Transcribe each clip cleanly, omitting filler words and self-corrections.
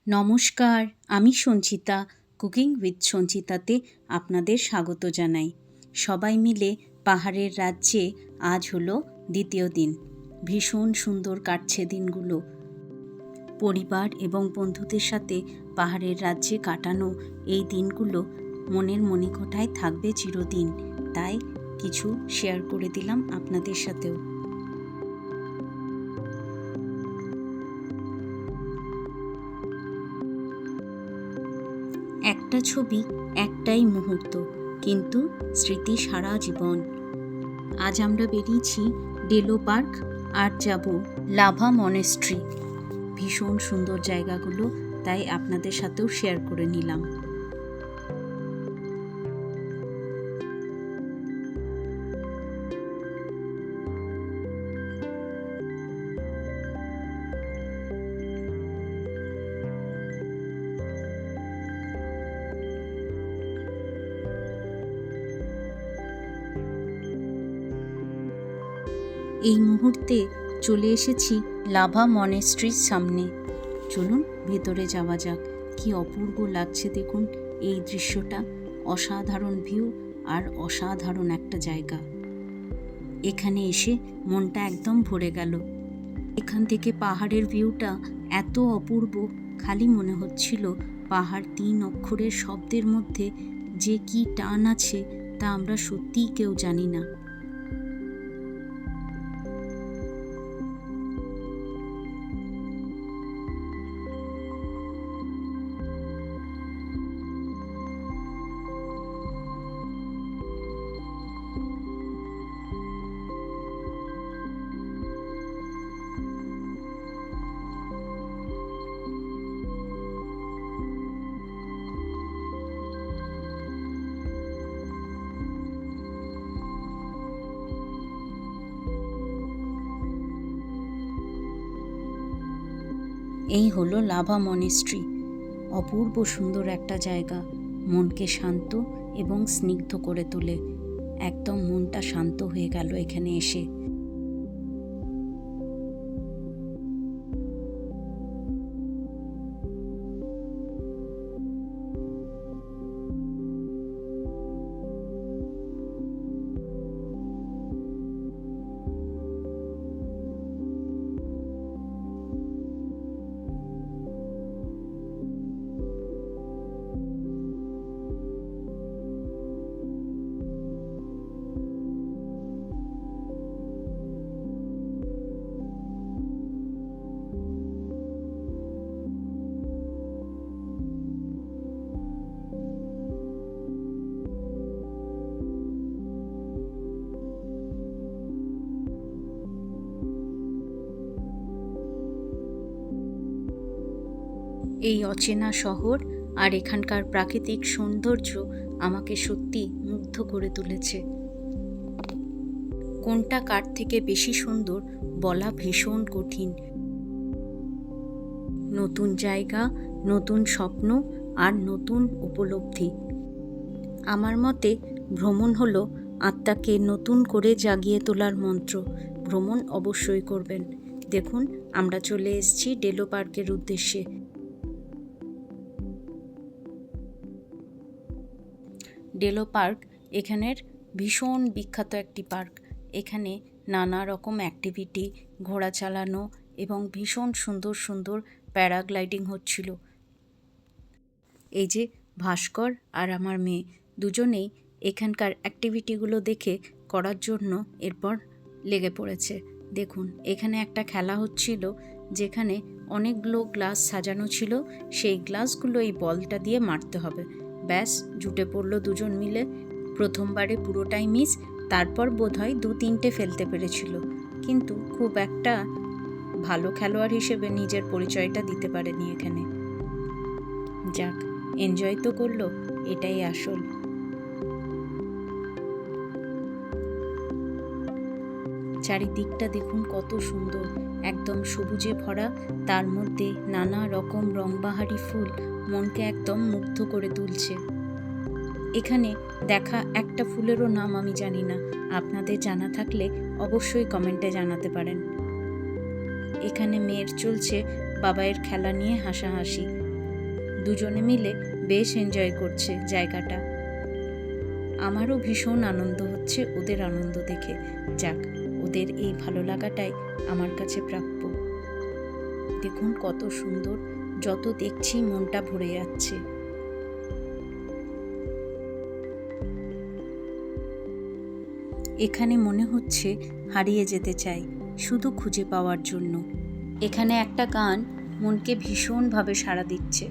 নমস্কার, আমি Sanchita. Cooking with সঞ্চিতাতে আপনাদের স্বাগত জানাই। সবাই মিলে পাহাড়ের রাজ্যে আজ হলো দ্বিতীয় দিন। ভীষণ সুন্দর কাটছে দিনগুলো। পরিবার এবং বন্ধুদের সাথে পাহাড়ের রাজ্যে কাটানো এই দিনগুলো মনের মণিকোঠায় থাকবে চিরদিন। তাই কিছু শেয়ার করে দিলাম আপনাদের সাথেও। একটা ছবি, একটাই মুহূর্ত, কিন্তু স্মৃতি সারা জীবন। আজ আমরা বেরিয়েছি ডেলো পার্ক আর যাব লাভা মনেস্ট্রি। ভীষণ সুন্দর জায়গাগুলো, তাই আপনাদের সাথেও শেয়ার করে নিলাম। এই মুহূর্তে চলে এসেছি লাভা মনেস্ট্রির সামনে। চলুন ভেতরে যাওয়া যাক। কি অপূর্ব লাগছে দেখুন এই দৃশ্যটা। অসাধারণ ভিউ আর অসাধারণ একটা জায়গা। এখানে এসে মনটা একদম ভরে গেল। এখান থেকে পাহাড়ের ভিউটা এত অপূর্ব, খালি মনে হচ্ছিল পাহাড় 3 অক্ষরের শব্দের মধ্যে যে কি টান আছে তা আমরা সত্যিই কেউ জানি না। এই হলো লাভা মনেস্ট্রি। অপূর্ব সুন্দর একটা জায়গা, মনকে শান্ত এবং স্নিগ্ধ করে তোলে। একদম মনটা শান্ত হয়ে গেল এখানে এসে। এই অচেনা শহর আর এখানকার প্রাকৃতিক সৌন্দর্য আমাকে সত্যি মুগ্ধ করে তুলেছে। কোনটা কার থেকে বেশি সুন্দর বলা ভীষণ কঠিন। নতুন জায়গা, নতুন স্বপ্ন আর নতুন উপলব্ধি। আমার মতে ভ্রমণ হলো আত্মাকে নতুন করে জাগিয়ে তোলার মন্ত্র। ভ্রমণ অবশ্যই করবেন। দেখুন আমরা চলে এসেছি ডেলো পার্কের উদ্দেশ্যে। ডেলো পার্ক এখানের ভীষণ বিখ্যাত একটি পার্ক। এখানে নানা রকম অ্যাক্টিভিটি, ঘোড়া চালানো এবং ভীষণ সুন্দর সুন্দর প্যারাগ্লাইডিং হচ্ছিল। এই যে ভাস্কর আর আমার মেয়ে দুজনেই এখানকার অ্যাক্টিভিটিগুলো দেখে করার জন্য এরপর লেগে পড়েছে। দেখুন এখানে একটা খেলা হচ্ছিল, যেখানে অনেকগুলো গ্লাস সাজানো ছিল। সেই গ্লাসগুলো এই বলটা দিয়ে মারতে হবে। ব্যাস জুটে পড়লো দুজন মিলে। প্রথমবারে পুরোটাই মিস, তারপর বোধহয় 2-3টে ফেলতে পেরেছিল, কিন্তু খুব একটা ভালো খেলোয়াড় হিসেবে নিজের পরিচয়টা দিতে পারেনি এখানে। যাক, এনজয় তো করলো, এটাই আসল। চারিদিকটা দেখুন কত সুন্দর, একদম সবুজে ভরা, তার মধ্যে নানা রকম রংবাহারি ফুল মনকে একদম মুগ্ধ করে তুলছে। এখানে দেখা একটা ফুলেরও নাম আমি জানি না, আপনাদের জানা থাকলে অবশ্যই কমেন্টে জানাতে পারেন। এখানে মেয়ের চলছে বাবাইয়ের খেলা নিয়ে হাসাহাসি। দুজনে মিলে বেশ এনজয় করছে জায়গাটা। আমারও ভীষণ আনন্দ হচ্ছে ওদের আনন্দ দেখে। যাক, ওদের এই ভালো লাগাটাই আমার কাছে প্রাপ্য। দেখুন কত সুন্দর, যত দেখছি মনটা ভরে যাচ্ছে। এখানে মনে হচ্ছে হারিয়ে যেতে চাই শুধু খুঁজে পাওয়ার জন্য। এখানে একটা গান মনকে ভীষণভাবে সাড়া দিচ্ছে।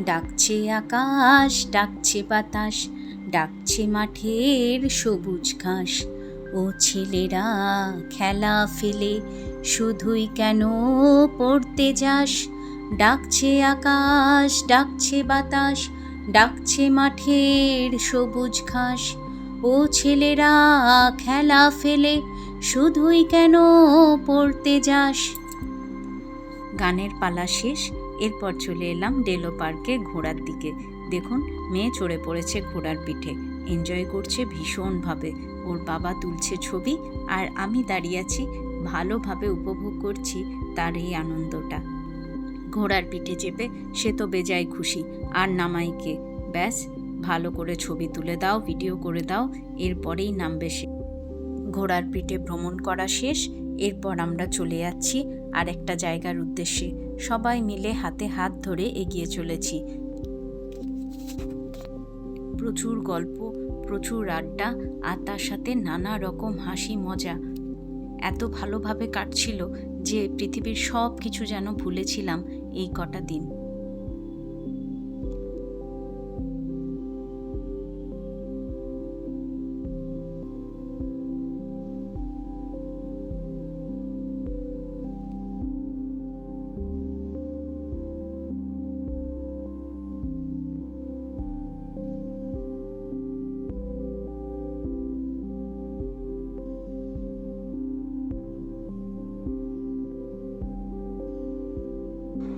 ডাকছে আকাশ, ডাকছে বাতাস, ডাকছে মাঠের সবুজ ঘাস। ও ছেলেরা খেলা ফেলে শুধুই কেন পড়তে যাস? ডাকছে আকাশ, ডাকছে বাতাস, ডাকছে মাঠের সবুজ ঘাস। ও ছেলেরা খেলা ফেলে শুধুই কেন পড়তে যাস? গানের পালা শেষ। এরপর চলে এলাম ডেলো পার্কে ঘোড়ার দিকে। দেখুন মেয়ে চড়ে পড়েছে ঘোড়ার পিঠে, এনজয় করছে ভীষণভাবে। ওর বাবা তুলছে ছবি আর আমি দাঁড়িয়ে আছি, ভালোভাবে উপভোগ করছি তার এই আনন্দটা। ঘোড়ার পিঠে চেপে সে তো বেজায় খুশি, আর নামাইকে। ব্যাস, ভালো করে ছবি তুলে দাও, ভিডিও করে দাও, এরপরেই নামবে সে। ঘোড়ার পিঠে ভ্রমণ করা শেষ। এরপর আমরা চলে যাচ্ছি আর একটা জায়গার উদ্দেশ্যে। সবাই মিলে হাতে হাত ধরে এগিয়ে চলেছি। প্রচুর গল্প, প্রচুর আড্ডা, আর তার সাথে নানা রকম হাসি মজা। এত ভালোভাবে কাটছিল যে পৃথিবীর সব কিছু যেন ভুলেছিলাম এই কটা দিন।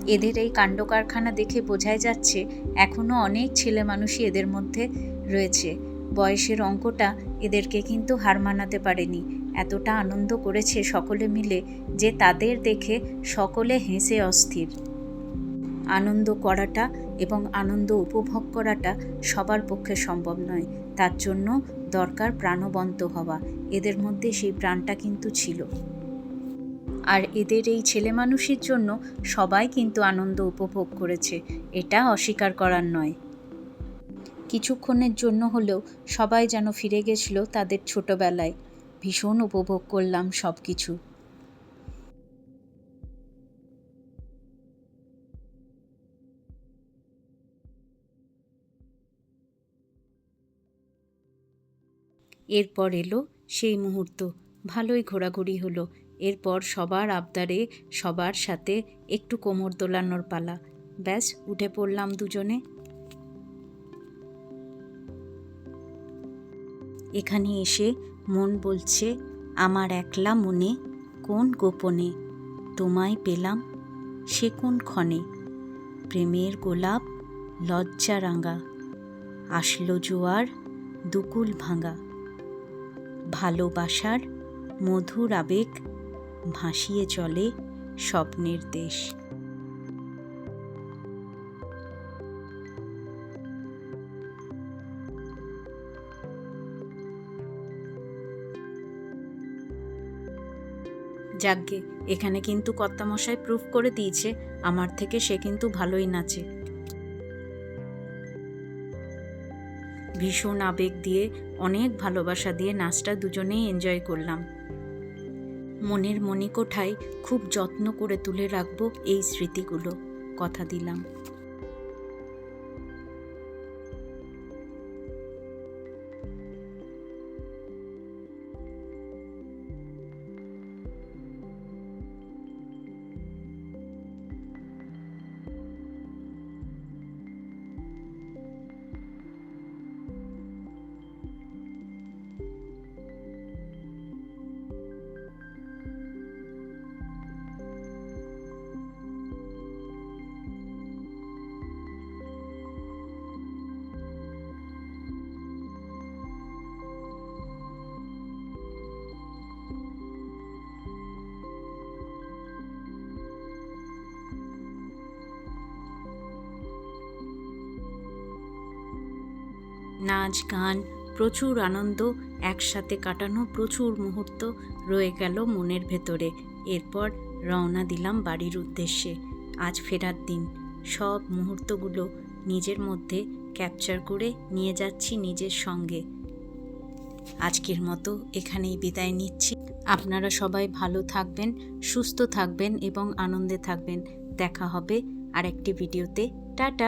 এদের এই কাণ্ড কারখানা দেখে বোঝাই যাচ্ছে এখনও অনেক ছেলে মানুষই এদের মধ্যে রয়েছে। বয়সের অঙ্কটা এদেরকে কিন্তু হার মানাতে পারেনি। এতটা আনন্দ করেছে সকলে মিলে যে তাদের দেখে সকলে হেসে অস্থির। আনন্দ করাটা এবং আনন্দ উপভোগ করাটা সবার পক্ষে সম্ভব নয়, তার জন্য দরকার প্রাণবন্ত হওয়া। এদের মধ্যে সেই প্রাণটা কিন্তু ছিল। আর এদের এই ছেলে মানুষের জন্য সবাই কিন্তু আনন্দ উপভোগ করেছে, এটা অস্বীকার করার নয়। কিছুক্ষণের জন্য হলেও সবাই যেন ফিরে গেছিল তাদের ছোটবেলায়। ভীষণ উপভোগ করলাম সব কিছু। এরপর এলো সেই মুহূর্ত। ভালোই ঘোরাঘুরি হলো। এরপর সবার আবদারে সবার সাথে একটু কোমর দোলানোর পালা। ব্যাস, উঠে পড়লাম দুজনে। এখানে এসে মন বলছে, আমার একলা মনে কোন গোপনে তোমায় পেলাম সে কোন ক্ষণে। প্রেমের গোলাপ লজ্জা রাঙা, আসলো জোয়ার দুকুল ভাঙা। ভালোবাসার মধুর আবেগ ভাসিয়ে চলে স্বপ্নের দেশ। যাকগে, এখানে কিন্তু কর্তামশাই প্রুফ করে দিয়েছে আমার থেকে সে কিন্তু ভালোই নাচে। ভীষণ আবেগ দিয়ে, অনেক ভালোবাসা দিয়ে নাচটা দুজনেই এনজয় করলাম। মনের মণিকোঠায় খুব যত্ন করে তুলে রাখবো এই স্মৃতিগুলো, কথা দিলাম। নাচ গান, প্রচুর আনন্দ, একসাথে কাটানো প্রচুর মুহূর্ত রয়ে গেল মনের ভেতরে। এরপর রওনা দিলাম বাড়ির উদ্দেশ্যে। আজ ফেরার দিন। সব মুহূর্তগুলো নিজের মধ্যে ক্যাপচার করে নিয়ে যাচ্ছি নিজের সঙ্গে। আজকের মতো এখানেই বিদায় নিচ্ছি। আপনারা সবাই ভালো থাকবেন, সুস্থ থাকবেন এবং আনন্দে থাকবেন। দেখা হবে আরেকটি ভিডিওতে। টাটা।